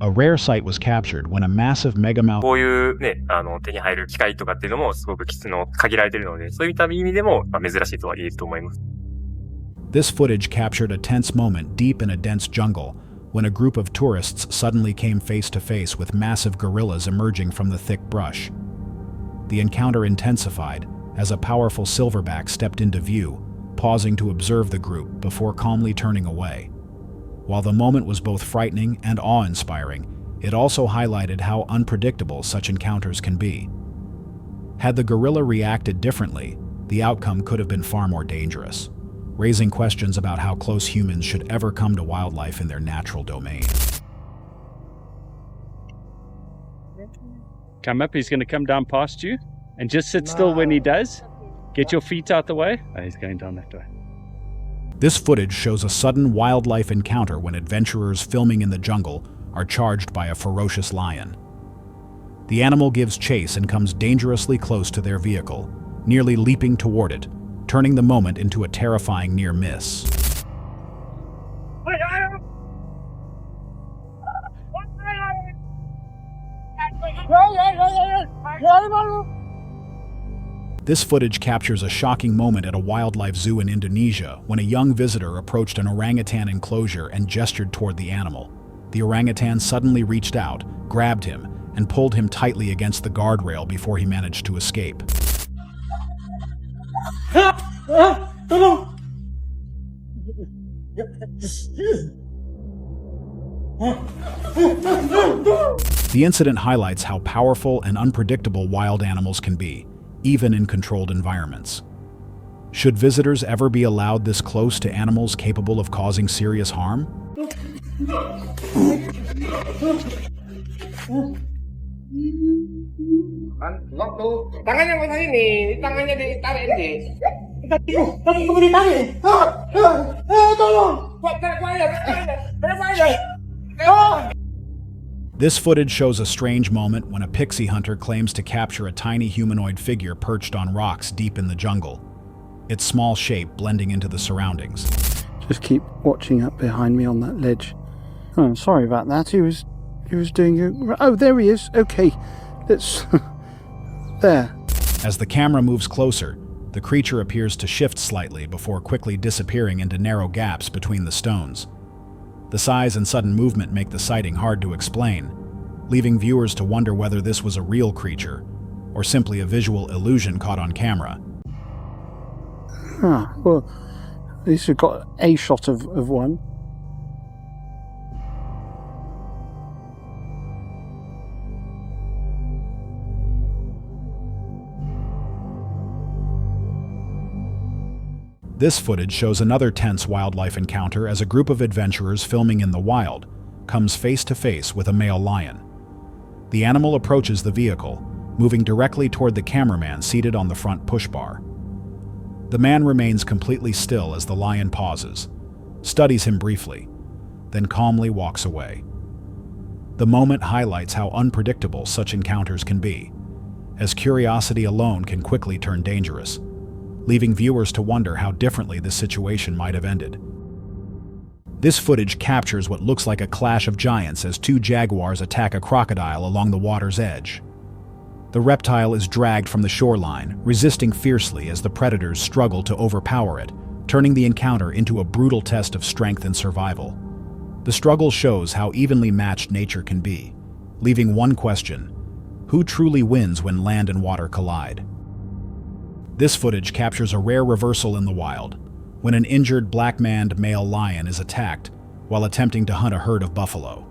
A rare sight was captured when a massive megamouth こういうね、手に入る機会とかっていうのもすごく限られているので、そういった意味でも珍しいとは言えると思います。This footage captured a tense moment deep in a dense jungle when a group of tourists suddenly came face to face with massive gorillas emerging from the thick brush. The encounter intensified as a powerful silverback stepped into view, pausing to observe the group before calmly turning away. While the moment was both frightening and awe-inspiring, it also highlighted how unpredictable such encounters can be. Had the gorilla reacted differently, the outcome could have been far more dangerous, raising questions about how close humans should ever come to wildlife in their natural domain. Come up, he's going to come down past you, and just sit still when he does. Get your feet out the way. Oh, he's going down that way. This footage shows a sudden wildlife encounter when adventurers filming in the jungle are charged by a ferocious lion. The animal gives chase and comes dangerously close to their vehicle, nearly leaping toward it, turning the moment into a terrifying near miss. This footage captures a shocking moment at a wildlife zoo in Indonesia when a young visitor approached an orangutan enclosure and gestured toward the animal. The orangutan suddenly reached out, grabbed him, and pulled him tightly against the guardrail before he managed to escape. The incident highlights how powerful and unpredictable wild animals can be, even in controlled environments. Should visitors ever be allowed this close to animals capable of causing serious harm? This footage shows a strange moment when a pixie hunter claims to capture a tiny humanoid figure perched on rocks deep in the jungle, its small shape blending into the surroundings. Just keep watching up behind me on that ledge. Oh, I'm sorry about that. He was doing it. Oh, there he is. Okay, let's there. As the camera moves closer, the creature appears to shift slightly before quickly disappearing into narrow gaps between the stones. The size and sudden movement make the sighting hard to explain, leaving viewers to wonder whether this was a real creature or simply a visual illusion caught on camera. Well, at least we've got a shot of one. This footage shows another tense wildlife encounter as a group of adventurers filming in the wild comes face to face with a male lion. The animal approaches the vehicle, moving directly toward the cameraman seated on the front push bar. The man remains completely still as the lion pauses, studies him briefly, then calmly walks away. The moment highlights how unpredictable such encounters can be, as curiosity alone can quickly turn dangerous, leaving viewers to wonder how differently this situation might have ended. This footage captures what looks like a clash of giants as two jaguars attack a crocodile along the water's edge. The reptile is dragged from the shoreline, resisting fiercely as the predators struggle to overpower it, turning the encounter into a brutal test of strength and survival. The struggle shows how evenly matched nature can be, leaving one question: who truly wins when land and water collide? This footage captures a rare reversal in the wild, when an injured black-maned male lion is attacked while attempting to hunt a herd of buffalo.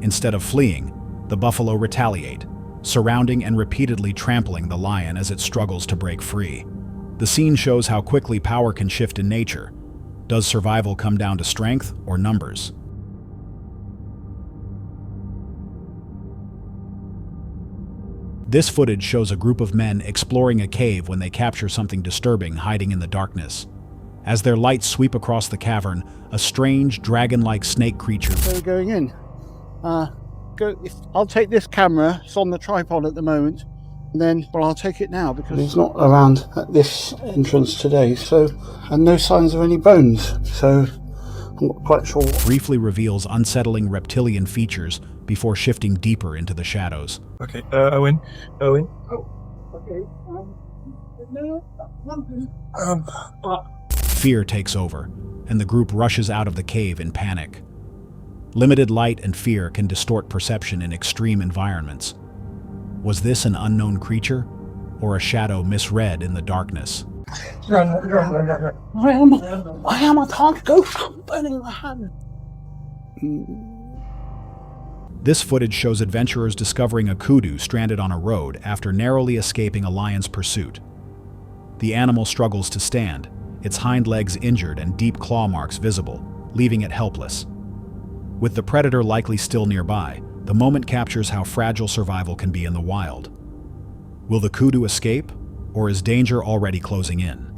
Instead of fleeing, the buffalo retaliate, surrounding and repeatedly trampling the lion as it struggles to break free. The scene shows how quickly power can shift in nature. Does survival come down to strength or numbers? This footage shows a group of men exploring a cave when they capture something disturbing hiding in the darkness. As their lights sweep across the cavern, a strange, dragon-like snake creature... So we're going in. I'll take this camera, it's on the tripod at the moment, and then, well, I'll take it now because he's not around at this entrance today, so, and no signs of any bones, so I'm not quite sure. Briefly reveals unsettling reptilian features before shifting deeper into the shadows. Okay, Owen. Oh, okay. Fear takes over, and the group rushes out of the cave in panic. Limited light and fear can distort perception in extreme environments. Was this an unknown creature, or a shadow misread in the darkness? I am a dark ghost. I'm burning my hand. This footage shows adventurers discovering a kudu stranded on a road after narrowly escaping a lion's pursuit. The animal struggles to stand, its hind legs injured and deep claw marks visible, leaving it helpless. With the predator likely still nearby, the moment captures how fragile survival can be in the wild. Will the kudu escape, or is danger already closing in?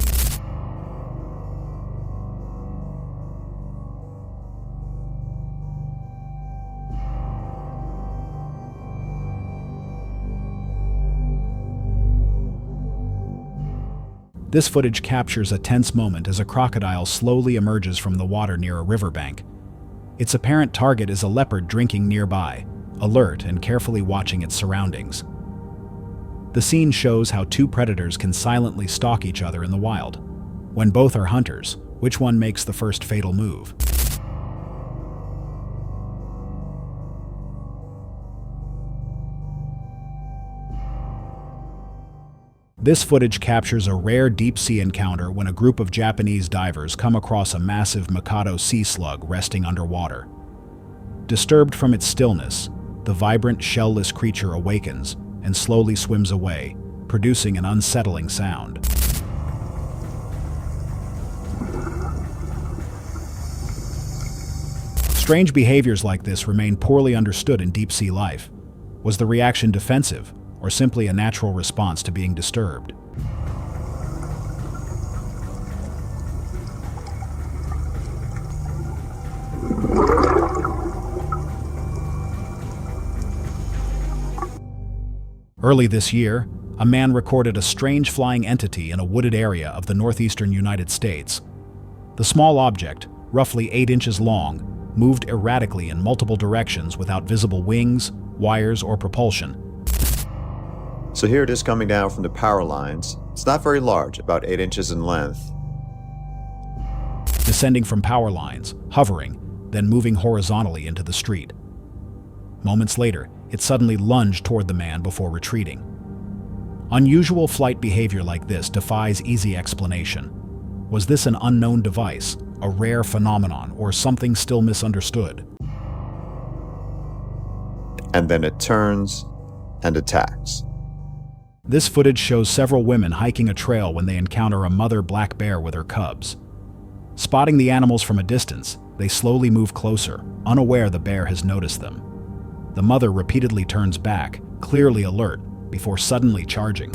This footage captures a tense moment as a crocodile slowly emerges from the water near a riverbank. Its apparent target is a leopard drinking nearby, alert and carefully watching its surroundings. The scene shows how two predators can silently stalk each other in the wild. When both are hunters, which one makes the first fatal move? This footage captures a rare deep-sea encounter when a group of Japanese divers come across a massive Mikado sea slug resting underwater. Disturbed from its stillness, the vibrant, shell-less creature awakens and slowly swims away, producing an unsettling sound. Strange behaviors like this remain poorly understood in deep-sea life. Was the reaction defensive, or simply a natural response to being disturbed? Early this year, a man recorded a strange flying entity in a wooded area of the northeastern United States. The small object, roughly 8 inches long, moved erratically in multiple directions without visible wings, wires, or propulsion. So here it is coming down from the power lines. It's not very large, about 8 inches in length. Descending from power lines, hovering, then moving horizontally into the street. Moments later, it suddenly lunged toward the man before retreating. Unusual flight behavior like this defies easy explanation. Was this an unknown device, a rare phenomenon, or something still misunderstood? And then it turns and attacks. This footage shows several women hiking a trail when they encounter a mother black bear with her cubs. Spotting the animals from a distance, they slowly move closer, unaware the bear has noticed them. The mother repeatedly turns back, clearly alert, before suddenly charging.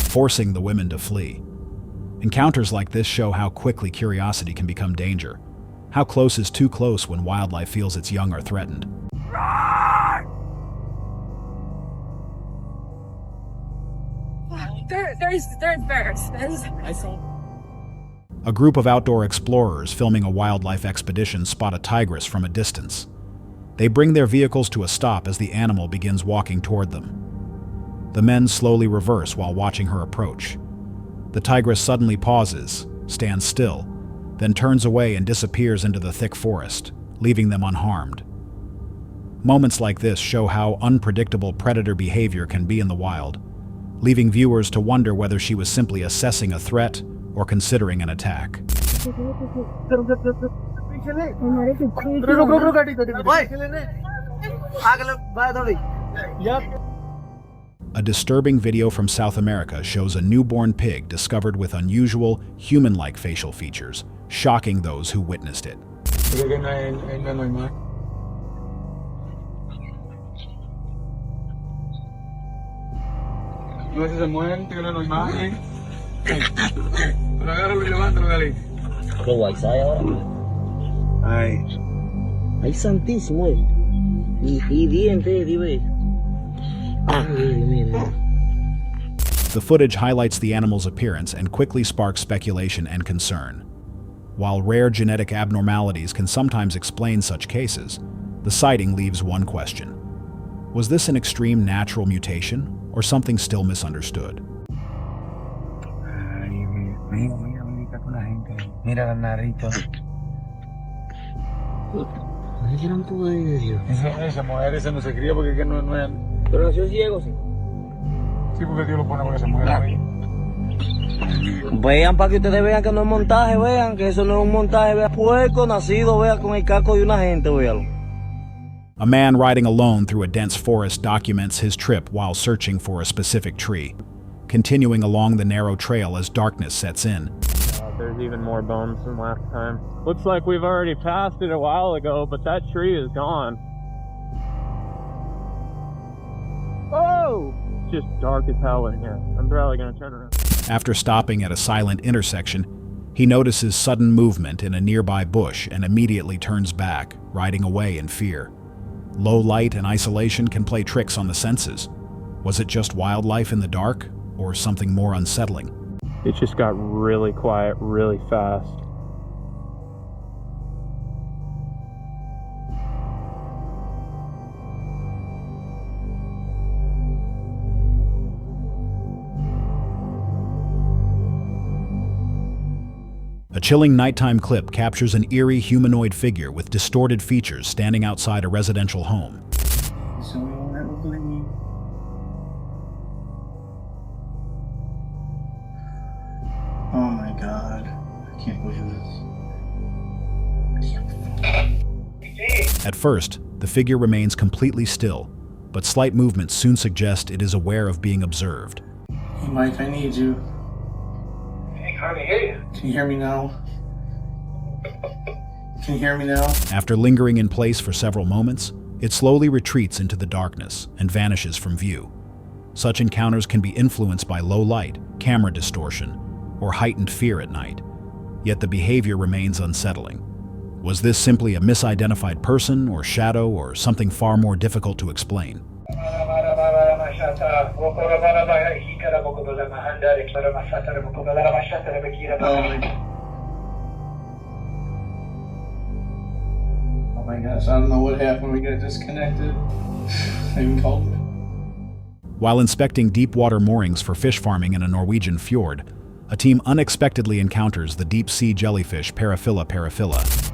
Forcing the women to flee. Encounters like this show how quickly curiosity can become danger. How close is too close when wildlife feels its young are threatened? There's bears. I saw. A group of outdoor explorers filming a wildlife expedition spot a tigress from a distance. They bring their vehicles to a stop as the animal begins walking toward them. The men slowly reverse while watching her approach. The tigress suddenly pauses, stands still, then turns away and disappears into the thick forest, leaving them unharmed. Moments like this show how unpredictable predator behavior can be in the wild, leaving viewers to wonder whether she was simply assessing a threat or considering an attack. A disturbing video from South America shows a newborn pig discovered with unusual, human-like facial features, shocking those who witnessed it. Ay, santísimo, y dientes, dime. Ay, mira. The footage highlights the animal's appearance and quickly sparks speculation and concern. While rare genetic abnormalities can sometimes explain such cases, the sighting leaves one question. Was this an extreme natural mutation or something still misunderstood? Esa mujer ese no se cría porque no es. Pero nació ciego, sí. Sí, porque Dios lo pone porque se muere. Vean para que ustedes vean que no es montaje, vean que eso no es un montaje, vean puerco nacido, vean con el casco de una gente, véalo. A man riding alone through a dense forest documents his trip while searching for a specific tree, continuing along the narrow trail as darkness sets in. There's even more bones than last time. Looks like we've already passed it a while ago, but that tree is gone. Oh! It's just dark as hell in here. I'm probably gonna turn around. After stopping at a silent intersection, he notices sudden movement in a nearby bush and immediately turns back, riding away in fear. Low light and isolation can play tricks on the senses. Was it just wildlife in the dark, or something more unsettling? It just got really quiet really fast. A chilling nighttime clip captures an eerie humanoid figure with distorted features standing outside a residential home. Oh my god, I can't believe this. At first, the figure remains completely still, but slight movements soon suggest it is aware of being observed. Hey Mike, I need you. Hey, hard to hear you. Can you hear me now? Can you hear me now? After lingering in place for several moments, it slowly retreats into the darkness and vanishes from view. Such encounters can be influenced by low light, camera distortion, or heightened fear at night, yet the behavior remains unsettling. Was this simply a misidentified person or shadow or something far more difficult to explain? Oh my gosh, I don't know what happened. We got disconnected. They even called me. While inspecting deep water moorings for fish farming in a Norwegian fjord, a team unexpectedly encounters the deep-sea jellyfish Paraphila paraphila.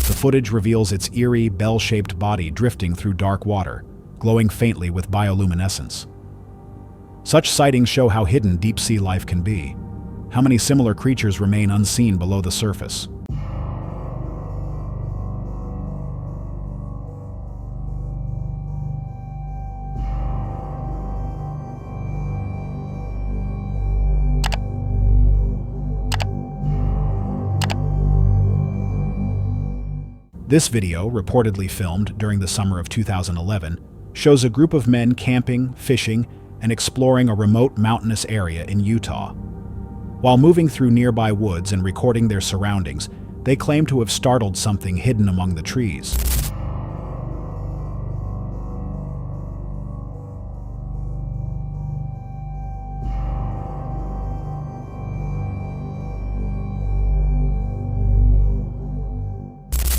The footage reveals its eerie, bell-shaped body drifting through dark water, glowing faintly with bioluminescence. Such sightings show how hidden deep-sea life can be. How many similar creatures remain unseen below the surface? This video, reportedly filmed during the summer of 2011, shows a group of men camping, fishing, and exploring a remote mountainous area in Utah. While moving through nearby woods and recording their surroundings, they claim to have startled something hidden among the trees.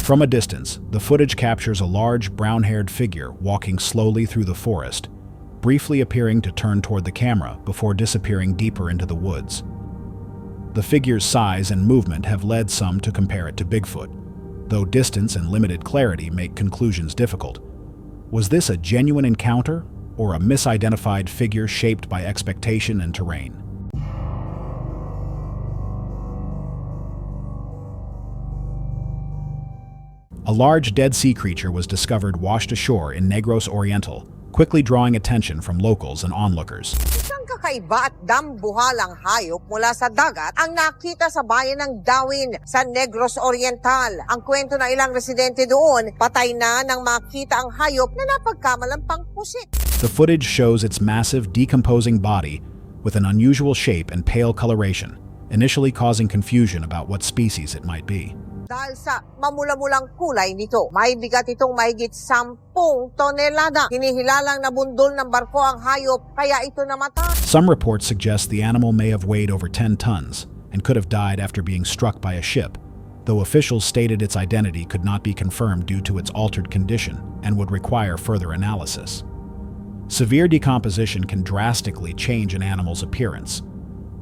From a distance, the footage captures a large, brown-haired figure walking slowly through the forest, briefly appearing to turn toward the camera before disappearing deeper into the woods. The figure's size and movement have led some to compare it to Bigfoot, though distance and limited clarity make conclusions difficult. Was this a genuine encounter, or a misidentified figure shaped by expectation and terrain? A large Dead Sea creature was discovered washed ashore in Negros Oriental, quickly drawing attention from locals and onlookers. Saan ka kakaiba at dambuhalang hayop mula sa dagat ang nakita sa bayan ng Dawin sa Negros Oriental. Ang kwento ng ilang residente doon, patay na nang makita ang hayop na napagkamalampang pusit. The footage shows its massive, decomposing body with an unusual shape and pale coloration, initially causing confusion about what species it might be. Dahil sa mamula-mulang kulay nito, may bigat itong mahigit 10 tonelada. Hinihilalang nabundol ng barko ang hayop, kaya ito namatay. Some reports suggest the animal may have weighed over 10 tons and could have died after being struck by a ship, though officials stated its identity could not be confirmed due to its altered condition and would require further analysis. Severe decomposition can drastically change an animal's appearance.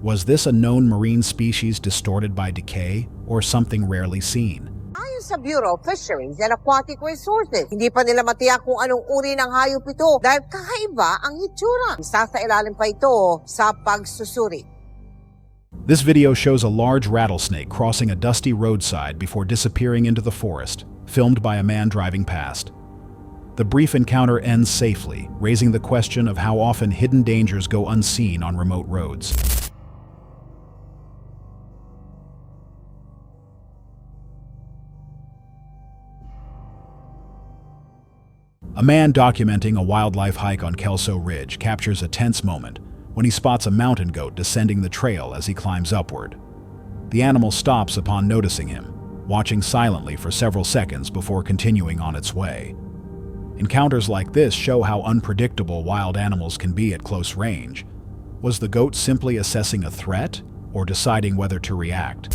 Was this a known marine species distorted by decay or something rarely seen? Ayon sa Bureau of Fisheries and Aquatic Resources, hindi pa nila matiyak kung anong uri ng hayop ito dahil kakaiba ang itsura. Isa sa ilalim pa ito sa pagsusuri. This video shows a large rattlesnake crossing a dusty roadside before disappearing into the forest, filmed by a man driving past. The brief encounter ends safely, raising the question of how often hidden dangers go unseen on remote roads. A man documenting a wildlife hike on Kelso Ridge captures a tense moment when he spots a mountain goat descending the trail as he climbs upward. The animal stops upon noticing him, watching silently for several seconds before continuing on its way. Encounters like this show how unpredictable wild animals can be at close range. Was the goat simply assessing a threat or deciding whether to react?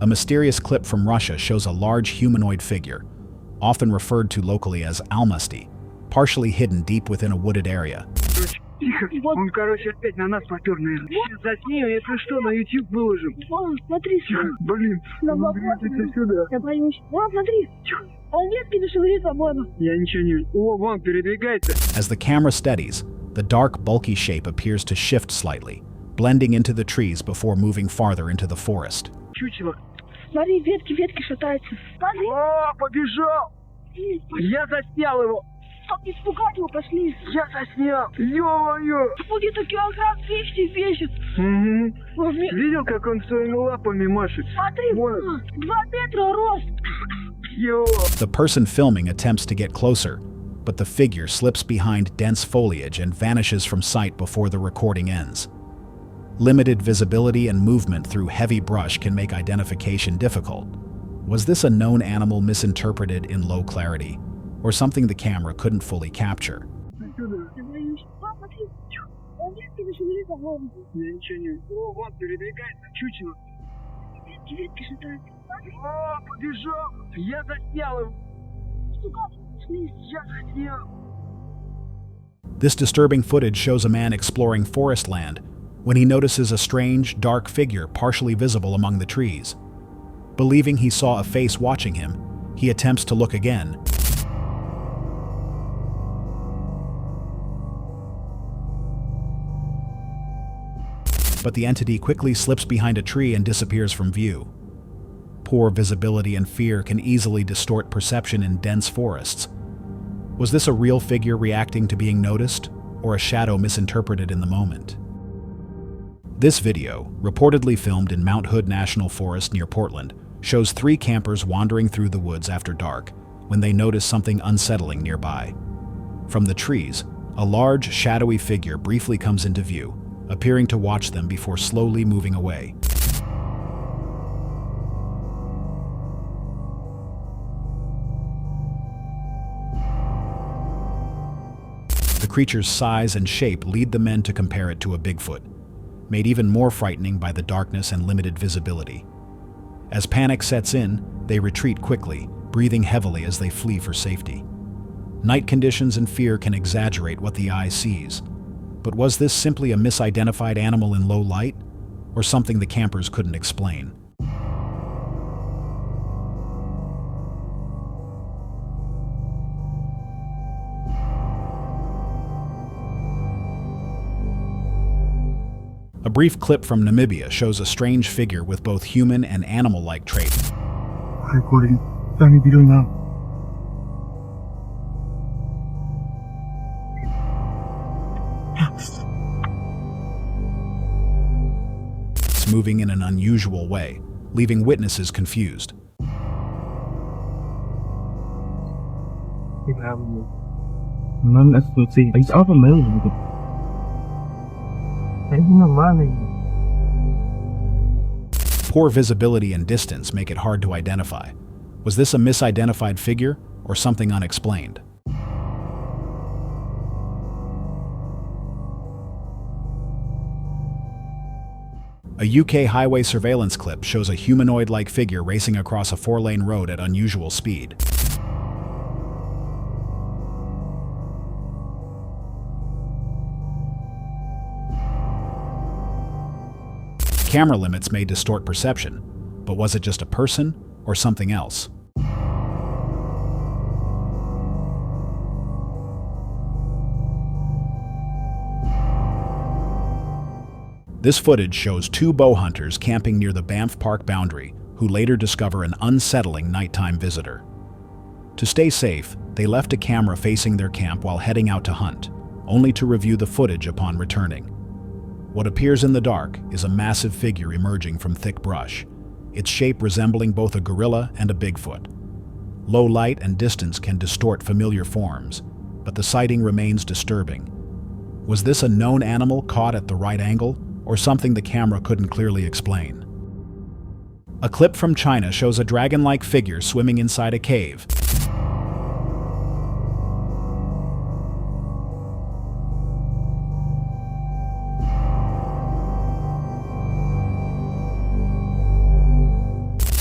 A mysterious clip from Russia shows a large humanoid figure, often referred to locally as almasty, partially hidden deep within a wooded area. Тихо, он, короче, опять на нас попер, наверное. Засни, если что, на YouTube выложим. Смотри, Блин, он двигается сюда. я боюсь. Смотри, он ветки не шевелит, по-моему. Я ничего не... О, вон, передвигается. As the camera steadies, the dark, bulky shape appears to shift slightly, blending into the trees before moving farther into the forest. Чучело. Смотри, ветки шатаются. Смотри. О, побежал! Я заснял его. Чтоб не испугать его, пошли. Я заснял. Ё-моё. Будет килограмм 200 весит. Угу. Видел, как он своими лапами машет? Смотри, Вон. 2 метра рост. Ё. The person filming attempts to get closer, but the figure slips behind dense foliage and vanishes from sight before the recording ends. Limited visibility and movement through heavy brush can make identification difficult. Was this a known animal misinterpreted in low clarity, or something the camera couldn't fully capture? Я боюсь. Смотри, он ветки не шевелит, по-моему. Я ничего не... О, вон, передвигается чучело. Ветки шатаются. О, побежал. Я заснял его. Испугаться, пошли. Я заснял. This disturbing footage shows a man exploring forest land when he notices a strange, dark figure partially visible among the trees. Believing he saw a face watching him, he attempts to look again. But the entity quickly slips behind a tree and disappears from view. Poor visibility and fear can easily distort perception in dense forests. Was this a real figure reacting to being noticed, or a shadow misinterpreted in the moment? This video, reportedly filmed in Mount Hood National Forest near Portland, shows 3 campers wandering through the woods after dark when they notice something unsettling nearby. From the trees, a large, shadowy figure briefly comes into view, appearing to watch them before slowly moving away. The creature's size and shape lead the men to compare it to a Bigfoot, made even more frightening by the darkness and limited visibility. As panic sets in, they retreat quickly, breathing heavily as they flee for safety. Night conditions and fear can exaggerate what the eye sees. But was this simply a misidentified animal in low light, or something the campers couldn't explain? A brief clip from Namibia shows a strange figure with both human and animal-like traits. Recording. Danny be doing now? It's moving in an unusual way, leaving witnesses confused. Man, let's go see. He's out of the Poor visibility and distance make it hard to identify. Was this a misidentified figure or something unexplained? A UK highway surveillance clip shows a humanoid-like figure racing across a four-lane road at unusual speed. Camera limits may distort perception, but was it just a person or something else? This footage shows two bow hunters camping near the Banff Park boundary, who later discover an unsettling nighttime visitor. To stay safe, they left a camera facing their camp while heading out to hunt, only to review the footage upon returning. What appears in the dark is a massive figure emerging from thick brush, its shape resembling both a gorilla and a Bigfoot. Low light and distance can distort familiar forms, but the sighting remains disturbing. Was this a known animal caught at the right angle, or something the camera couldn't clearly explain? A clip from China shows a dragon-like figure swimming inside a cave.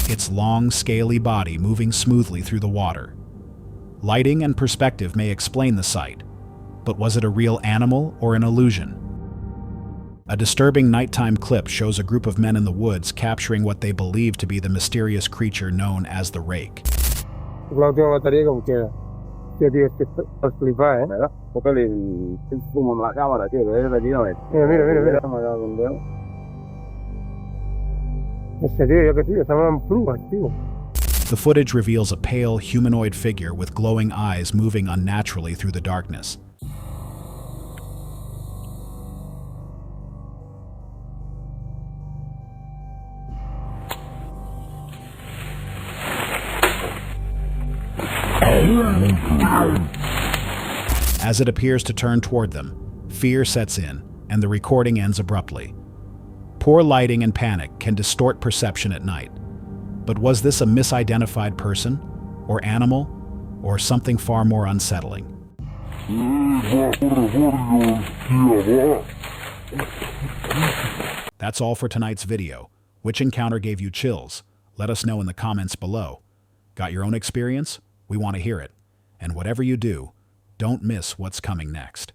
Its long, scaly body moving smoothly through the water. Lighting and perspective may explain the sight, but was it a real animal or an illusion? A disturbing nighttime clip shows a group of men in the woods capturing what they believe to be the mysterious creature known as the rake. The footage reveals a pale, humanoid figure with glowing eyes moving unnaturally through the darkness. As it appears to turn toward them, fear sets in, and the recording ends abruptly. Poor lighting and panic can distort perception at night. But was this a misidentified person, or animal, or something far more unsettling? That's all for tonight's video. Which encounter gave you chills? Let us know in the comments below. Got your own experience? We want to hear it. And whatever you do, don't miss what's coming next.